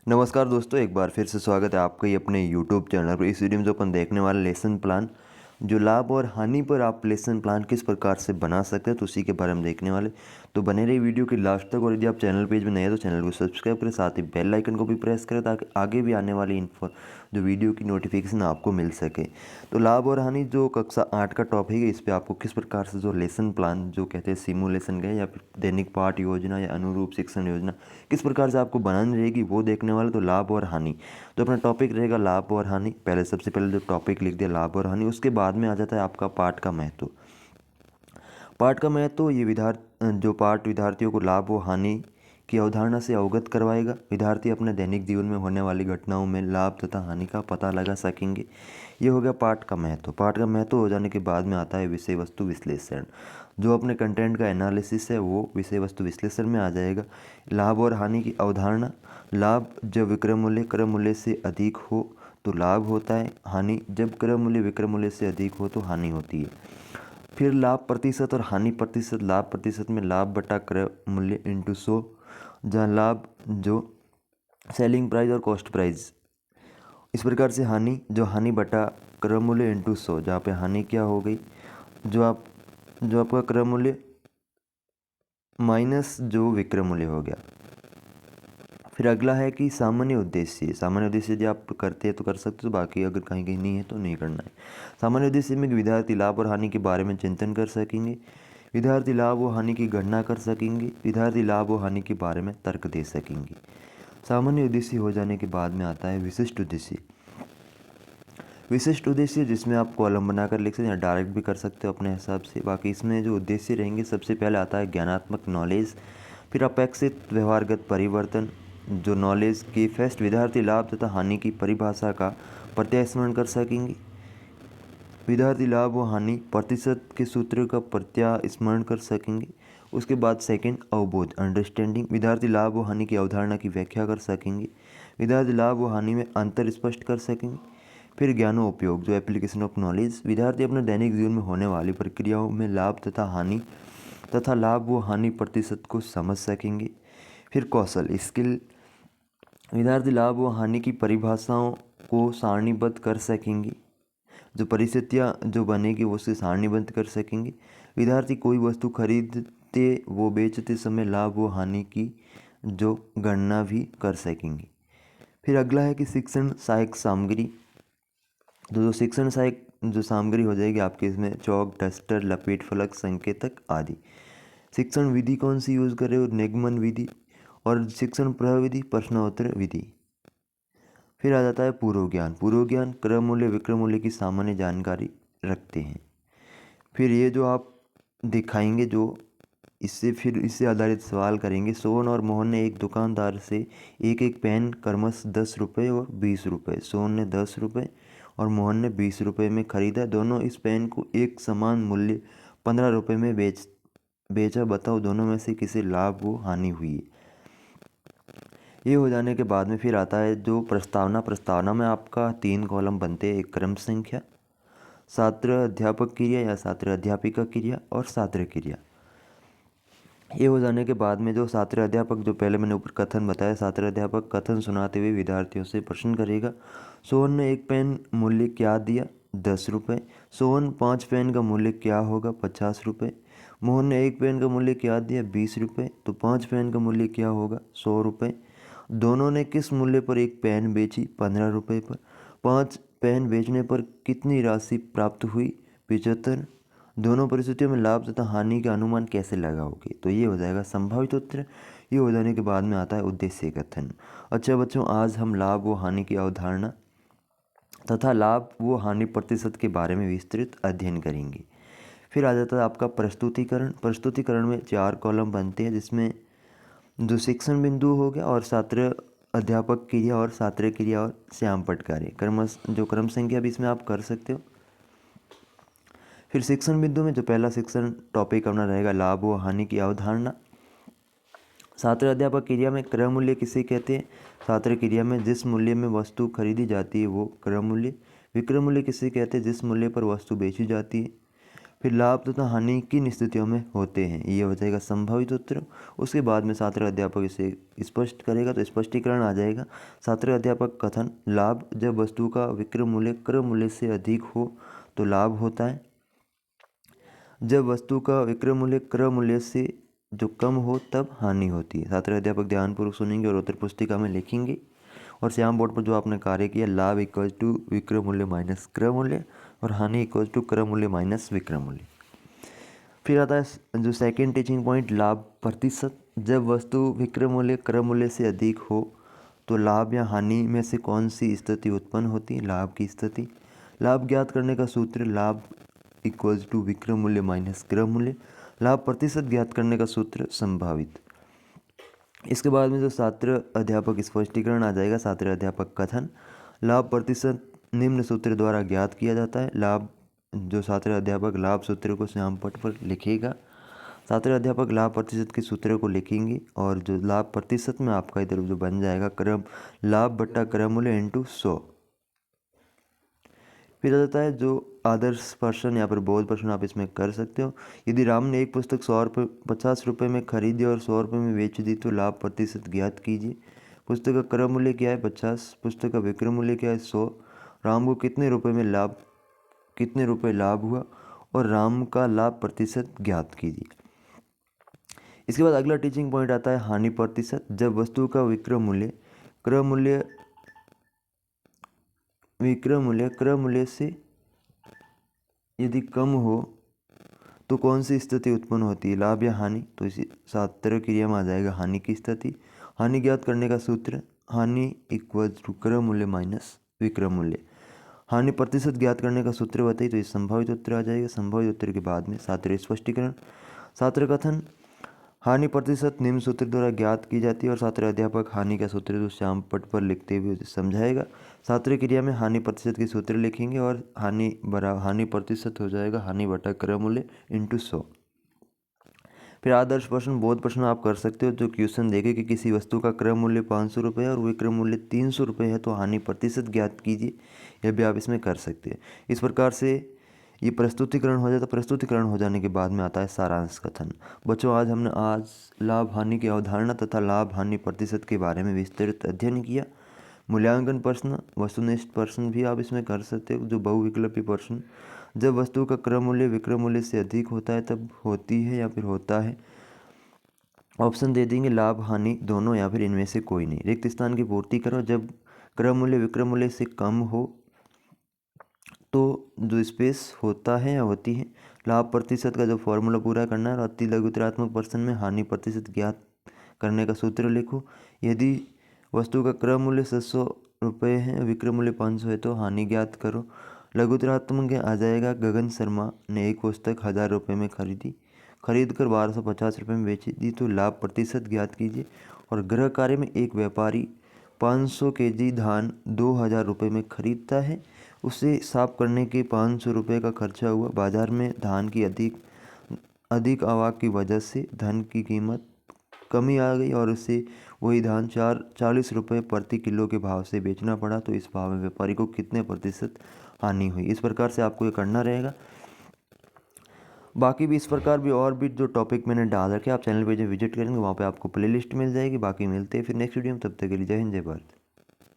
नमस्कार दोस्तों, एक बार फिर से स्वागत है आपका ही अपने YouTube चैनल पर। इस वीडियो में जो अपन देखने वाले लेसन प्लान, जो लाभ और हानि पर आप लेसन प्लान किस प्रकार से बना सकते हैं, तो उसी के बारे में देखने वाले। तो बने रही वीडियो के लास्ट तक। और यदि आप चैनल पेज में नए हैं तो चैनल को सब्सक्राइब करें, साथ ही बेल आइकन को भी प्रेस करें ताकि आगे भी आने वाली जो वीडियो की नोटिफिकेशन आपको मिल सके। तो लाभ और हानि जो कक्षा 8 का टॉपिक है, इस पर आपको किस प्रकार से जो लेसन प्लान जो कहते हैं सिमुलेशन का या फिर दैनिक पाठ योजना या अनुरूप शिक्षण योजना किस प्रकार से आपको बनानी रहेगी वो देखने वाले। तो लाभ और हानि, तो अपना टॉपिक रहेगा लाभ और हानि। पहले सबसे पहले जो टॉपिक लिख दिया लाभ और हानि, उसके बाद में आ जाता है आपका पाठ का महत्व। पाठ का महत्व ये जो पाठ विद्यार्थियों को लाभ और हानि की अवधारणा से अवगत करवाएगा। विद्यार्थी अपने दैनिक जीवन में होने वाली घटनाओं में लाभ तथा हानि का पता लगा सकेंगे। ये हो गया पाठ का महत्व। पाठ का महत्व हो जाने के बाद में आता है विषय वस्तु विश्लेषण। जो अपने कंटेंट का एनालिसिस है वो विषय वस्तु विश्लेषण में आ जाएगा। लाभ और हानि की अवधारणा, लाभ जब क्रम मूल्य से अधिक हो तो लाभ होता है, हानि जब क्रम मूल्य विक्रम मूल्य से अधिक हो तो हानि होती है। फिर लाभ प्रतिशत और हानि प्रतिशत। लाभ प्रतिशत में लाभ बटा क्रय मूल्य इंटू 100, जहाँ लाभ जो सेलिंग प्राइस और कॉस्ट प्राइस। इस प्रकार से हानि जो हानि बटा क्रय मूल्य इंटू 100, जहाँ पे हानि क्या हो गई, जो आपका क्रय मूल्य माइनस जो विक्रय मूल्य हो गया। फिर अगला है कि सामान्य उद्देश्य। सामान्य उद्देश्य यदि आप करते हैं तो कर सकते हो, बाकी अगर कहीं कहीं नहीं है तो नहीं करना है। सामान्य उद्देश्य में विद्यार्थी लाभ और हानि के बारे में चिंतन कर सकेंगे। विद्यार्थी लाभ और हानि की गणना कर सकेंगे। विद्यार्थी लाभ और हानि के बारे में तर्क दे सकेंगे। सामान्य उद्देश्य हो जाने के बाद में आता है विशिष्ट उद्देश्य। विशिष्ट उद्देश्य जिसमें आप कॉलम बनाकर लिख सकते हैं या डायरेक्ट भी कर सकते हो अपने हिसाब से। बाकी इसमें जो उद्देश्य रहेंगे, सबसे पहले आता है ज्ञानात्मक नॉलेज, फिर अपेक्षित व्यवहारगत परिवर्तन, जो नॉलेज की फेस्ट। विद्यार्थी लाभ तथा हानि की परिभाषा का प्रत्यय स्मरण कर सकेंगे। विद्यार्थी लाभ व हानि प्रतिशत के सूत्र का प्रत्यय स्मरण कर सकेंगे। उसके बाद सेकंड अवबोध अंडरस्टैंडिंग। विद्यार्थी लाभ व हानि की अवधारणा की व्याख्या कर सकेंगे। विद्यार्थी लाभ व हानि में अंतर स्पष्ट कर सकेंगे। फिर ज्ञानोपयोग जो एप्लीकेशन ऑफ नॉलेज। विद्यार्थी अपने दैनिक जीवन में होने वाली प्रक्रियाओं में लाभ तथा लाभ व हानि प्रतिशत को समझ सकेंगे। फिर कौशल स्किल। विद्यार्थी लाभ व हानि की परिभाषाओं को सारणीबद्ध कर सकेंगे। जो परिस्थितियाँ जो बनेगी वो उसे सारणीबद्ध कर सकेंगे। विद्यार्थी कोई वस्तु खरीदते वो बेचते समय लाभ व हानि की जो गणना भी कर सकेंगे। फिर अगला है कि शिक्षण सहायक सामग्री। तो जो शिक्षण सहायक जो सामग्री हो जाएगी आपके, इसमें चौक, डस्टर, लपेट फलक, संकेतक आदि। शिक्षण विधि कौन सी यूज़ कर रहे हो, निगमन विधि। और शिक्षण प्रविधि प्रश्नोत्तर विधि। फिर आ जाता है पूर्व ज्ञान। पूर्व ज्ञान क्रम मूल्य विक्रम मूल्य की सामान्य जानकारी रखते हैं। फिर ये जो आप दिखाएंगे जो इससे आधारित सवाल करेंगे। सोहन और मोहन ने एक दुकानदार से एक एक पेन क्रमश 10 रुपये और 20 रुपये। सोहन ने 10 रुपये और मोहन ने 20 रुपये में खरीदा। दोनों इस पेन को एक समान मूल्य 15 रुपये में बेचा। बताओ दोनों में से किसे लाभ व हानि हुई। ये हो जाने के बाद में फिर आता है जो प्रस्तावना। प्रस्तावना में आपका 3 कॉलम बनते हैं, एक क्रम संख्या, छात्र अध्यापक क्रिया या छात्र अध्यापिका क्रिया और छात्र क्रिया। ये हो जाने के बाद में जो छात्र अध्यापक, जो पहले मैंने ऊपर कथन बताया, छात्र अध्यापक कथन सुनाते हुए विद्यार्थियों से प्रश्न करेगा। सोहन ने एक पेन मूल्य क्या दिया, 10 रुपये। सोहन 5 पेन का मूल्य क्या होगा, 50 रुपये। मोहन ने एक पेन का मूल्य क्या दिया, 20 रुपये। तो 5 पेन का मूल्य क्या होगा, 100 रुपये। दोनों ने किस मूल्य पर एक पेन बेची, 15 रुपये पर। 5 पेन बेचने पर कितनी राशि प्राप्त हुई, 75। दोनों परिस्थितियों में लाभ तथा हानि का अनुमान कैसे लगाओगे। तो ये हो जाएगा संभावित उत्तर। ये हो जाने के बाद में आता है उद्देश्य कथन। अच्छा बच्चों, आज हम लाभ व हानि की अवधारणा तथा लाभ व हानि प्रतिशत के बारे में विस्तृत अध्ययन करेंगे। फिर आ जाता है आपका प्रस्तुतिकरण। प्रस्तुतिकरण में 4 कॉलम बनते हैं, जिसमें जो शिक्षण बिंदु हो गया और छात्र अध्यापक क्रिया और छात्र क्रिया और श्याम पटकारे क्रम संख्या भी इसमें आप कर सकते हो। फिर शिक्षण बिंदु में जो पहला शिक्षण टॉपिक अपना रहेगा लाभ व हानि की अवधारणा। छात्र अध्यापक क्रिया में क्रय मूल्य किसे कहते हैं। छात्र क्रिया में जिस मूल्य में वस्तु खरीदी जाती है वो क्रय मूल्य। विक्रय मूल्य किसे कहते हैं, जिस मूल्य पर वस्तु बेची जाती है। फिर लाभ तथा हानि किन स्थितियों में होते हैं, ये हो जाएगा संभावित उत्तर। उसके बाद में छात्र अध्यापक इसे स्पष्ट करेगा, तो स्पष्टीकरण आ जाएगा। छात्र अध्यापक कथन, लाभ जब वस्तु का विक्रय मूल्य क्रय मूल्य से अधिक हो तो लाभ होता है। जब वस्तु का विक्रय मूल्य क्रय मूल्य से जो कम हो तब हानि होती है। छात्र अध्यापक ध्यानपूर्वक सुनेंगे और उत्तर पुस्तिका में लिखेंगे। और श्याम बोर्ड पर जो आपने कार्य किया, लाभ इक्वल टू विक्रय मूल्य माइनस क्रय मूल्य और हानि इक्वल टू क्रय मूल्य माइनस विक्रय मूल्य। फिर आता है जो सेकंड टीचिंग पॉइंट, लाभ प्रतिशत। जब वस्तु विक्रय मूल्य क्रय मूल्य से अधिक हो तो लाभ या हानि में से कौन सी स्थिति उत्पन्न होती है, लाभ की स्थिति। लाभ ज्ञात करने का सूत्र, लाभ इक्वल्स टू विक्रय मूल्य माइनस क्रय मूल्य। लाभ प्रतिशत ज्ञात करने का सूत्र, संभावित। इसके बाद में जो छात्र अध्यापक स्पष्टीकरण आ जाएगा। छात्र अध्यापक कथन, लाभ प्रतिशत निम्न सूत्र द्वारा ज्ञात किया जाता है। लाभ जो छात्र अध्यापक लाभ सूत्र को श्याम पट पर लिखेगा। छात्र अध्यापक लाभ प्रतिशत के सूत्र को लिखेंगे और जो लाभ प्रतिशत में आपका इधर जो बन जाएगा क्रम लाभ बट्टा क्रय मूल्य इंटू 100। फिर आ जाता है जो आदर्श प्रश्न या फिर बोध प्रश्न आप इसमें कर सकते हो। यदि राम ने एक पुस्तक 50 रुपये में खरीदी और 100 रुपये में बेच दी तो लाभ प्रतिशत ज्ञात कीजिए। पुस्तक का क्रय मूल्य क्या है, 50। पुस्तक का विक्रय मूल्य क्या है, 100। राम को कितने रुपए लाभ हुआ और राम का लाभ प्रतिशत ज्ञात कीजिए। इसके बाद अगला टीचिंग पॉइंट आता है हानि प्रतिशत। जब वस्तु का विक्रय मूल्य क्रय मूल्य से यदि कम हो तो कौन सी स्थिति उत्पन्न होती है, लाभ या हानि। तो इसी छात्र क्रिया में आ जाएगा हानि की स्थिति। हानि ज्ञात करने का सूत्र, हानि इक्वल्स टू क्रय मूल्य माइनस विक्रय मूल्य। हानि प्रतिशत ज्ञात करने का सूत्र बताइए, तो ये संभावित उत्तर आ जाएगा। संभावित उत्तर के बाद में छात्र स्पष्टीकरण। छात्र कथन, हानि प्रतिशत निम्न सूत्र द्वारा ज्ञात की जाती है और छात्र अध्यापक हानि का सूत्र जो श्याम पट पर लिखते हुए समझाएगा। छात्र क्रिया में हानि प्रतिशत के सूत्र लिखेंगे और हानि प्रतिशत हो जाएगा हानि बटा क्रय मूल्य इंटू 100। फिर आदर्श प्रश्न बोध प्रश्न आप कर सकते हो। जो क्वेश्चन देखे कि किसी वस्तु का क्रय मूल्य 500 रुपये है और विक्रय मूल्य 300 रुपये है तो हानि प्रतिशत ज्ञात कीजिए, यह भी आप इसमें कर सकते हैं। इस प्रकार से ये प्रस्तुतिकरण हो जाता है। प्रस्तुतिकरण हो जाने के बाद में आता है सारांश कथन। बच्चों हमने आज लाभ हानि की अवधारणा तथा लाभ हानि प्रतिशत के बारे में विस्तृत अध्ययन किया। मूल्यांकन प्रश्न, वस्तुनिष्ठ प्रश्न भी आप इसमें कर सकते हो। जो बहुविकल्पी प्रश्न, जब वस्तु का क्रय मूल्य विक्रय मूल्य से अधिक होता है तब होती है या फिर होता है। ऑप्शन दे देंगे लाभ हानि दोनों या फिर इनमें से कोई नहीं। रिक्त स्थान की पूर्ति करो। जब क्रय मूल्य विक्रय मूल्य से कम हो तो जो स्पेस होता है या होती है। लाभ प्रतिशत का जो फॉर्मूला पूरा करना है और अति लघुत्तरात्मक प्रश्न में हानि प्रतिशत ज्ञात करने का सूत्र लिखो। यदि वस्तु का क्रय मूल्य 700 रुपये है, विक्रय मूल्य 500 है तो हानि ज्ञात करो। लघुत्तरात्मक आ जाएगा, गगन शर्मा ने एक पुस्तक 1000 रुपये में खरीद कर 1250 रुपये में बेची दी तो लाभ प्रतिशत ज्ञात कीजिए। और गृह कार्य में एक व्यापारी 500 केजी धान 2000 रुपये में खरीदता है, उसे साफ करने के 500 रुपये का खर्चा हुआ। बाजार में धान की अधिक आवक की वजह से धन की कीमत कमी आ गई और उसे वही धान 40 रुपये प्रति किलो के भाव से बेचना पड़ा, तो इस भाव में व्यापारी को कितने प्रतिशत हानि हुई। इस प्रकार से आपको ये करना रहेगा। बाकी भी इस प्रकार भी और भी जो टॉपिक मैंने डाल रखे आप चैनल पे जो विजिट करेंगे वहाँ पे आपको प्लेलिस्ट मिल जाएगी। बाकी मिलते हैं फिर नेक्स्ट वीडियो में, तब तक के लिए जय हिंद जय भारत।